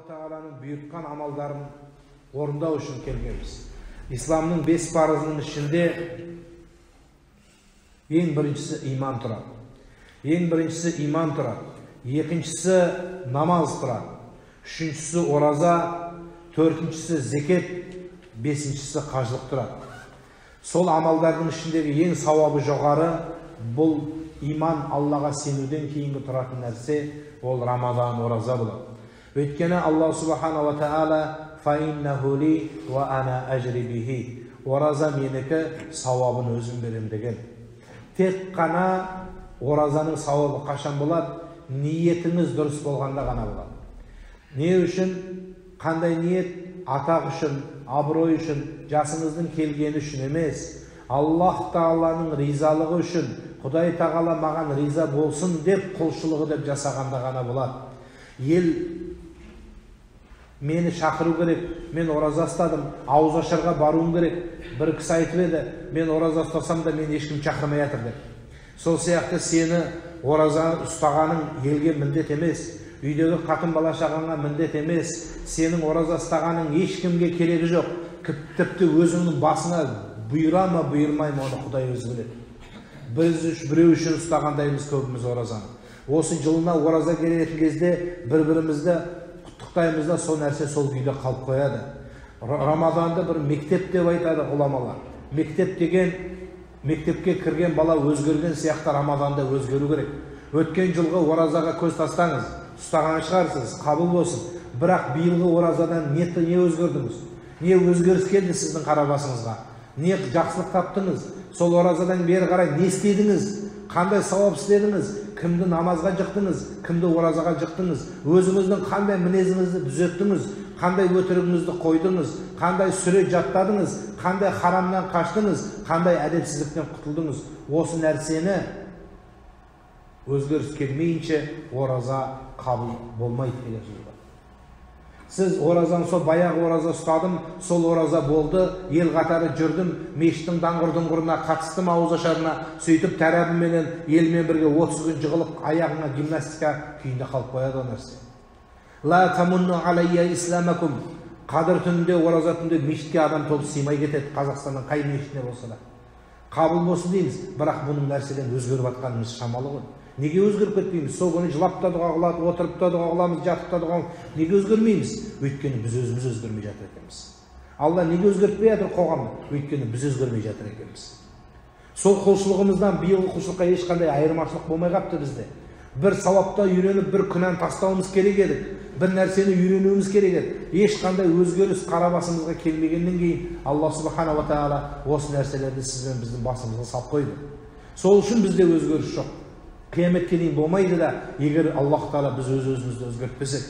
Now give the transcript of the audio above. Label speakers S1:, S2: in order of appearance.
S1: Taala'nın buyurtқан амалдарын орындау үшін келгенбіз. İslamның 5 парызының ішінде ең біріншісі иман тұрады. Екіншісі намаз тұрады. Үшіншісі ораза, төртіншісі зекет, бесіншісі қажылық тұрады. Сол амалдардың ішіндегі ең сауабы жоғары бұл иман, Аллаға сенуден кейінгі тұратын нәрсе, ол Рамадан, ораза болады. Өйткені Алла Субхана ва Таала фаиннаху ли ва ана ажри бихи. Ораза менікі, сауабын өзім берем деген. Тек қана оразаның сауабы қашан болады? Ниетіңіз дұрыс болғанда ғана болады. Не үшін? Қандай ниет? Атақ үшін, абырой үшін, жасыңыздың келгені үшін емес. Аллах Тағаланың ризалығы үшін, Құдай Тағала маған риза болсын деп, құлшылығы деп жасағанда ғана болады. Ел мені шақыру керек, мен ораза ұстадым, ауыз ашарға баруым керек. Бір кісі айтып еді, мен ораза ұстасам да мен ешкім шақырмай жатыр деп. Сол сияқты сені ораза ұстағаның елге міндет емес, үйдегі қатын бала шағаңа міндет емес, сенің ораза ұстағаның ешкімге керегі жоқ. Тіпті өзіңнің басына бұйыра ма, бұйырмай ма, оны Құдай өзі біледі. Біз біреу үшін ұстағандаймыз көбіміз оразаны. Осы жылына ораза келетін кезде бір-бірімізді құттықтаймыз да, сол нәрсе сол күйде қалып қояды. Рамаданды бір мектеп деп айтады ғұламалар. Мектеп деген, мектепке кірген бала өзгерген сияқты Рамаданда өзгеру керек. Өткен жылғы оразаға көз тастаңыз, ұстаған шығарсыз, қабыл болсын. Бірақ биылғы оразадан не өзгердіңіз? Не өзгеріс келді сіздің қара басыңызға? Не жақсылық таптыңыз? Сол оразадан бері қарай не істедіңіз? Қандай сауап істедіңіз? Кімді намазға жықтыңыз? Кімді оразаға жықтыңыз? Өзіңіздің қандай мінезіңізді түзеттіңіз? Қандай өтірігіңізді қойдыңыз? Қандай сүре жаттадыңыз? Қандай харамнан қаштыңыз? Қандай әдепсіздіктен құтылдыңыз? Осы нәрсені өзгеріс келмейінше ораза қабыл болмайды деген сөз бар. Сіз оразаны сол баяғы ораза ұстадым, сол ораза болды, ел қатары жүрдім, мешіттің даңғыр-дұңғырына қатыстым, ауыз ашарына, сөйтіп тәрәбіменен елмен бірге 30 күн жығылып, аяғына гимнастика күйінде қалып қояды о нәрсе. Ла тамунну алайя исламакум. Қадыр түнінде, ораза түнінде мешітке адам толып сыймай кетеді, Қазақстанның қай мешітіне болса да. Қабыл болсын дейміз, бірақ бұның нәрседен өзгеріп жатқанымыз шамалы ғой. Неге өзгеріп кетпейміз? Сол күні жылап та дұға қылады, отырып та дұға қыламыз, жатып та дұға қыламыз. Неге өзгермейміз? Өйткені біз өзіміз өзгермей жатыр екенбіз. Алла неге өзгертпей жатыр қоғамды? Өйткені біз өзгермей жатыр екенбіз. Сол құлшылығымыздан биылғы құлшылыққа ешқандай айырмашылық болмай қапты бізде. Бір сауапта үйреніп, бір күнәні тастауымыз керек еді. Бір нәрсені үйренуіміз керек еді. Ешқандай өзгеріс қара басымызға келмегеннен кейін Алла Субхана ва Таала осы нәрселерді сізбен біздің басымызға салып қойды. Сол үшін бізде өзгеріс жоқ. Қияметке дейін болмайды да, егер Аллах Тағала біз өз-өзімізді өзгертпесек.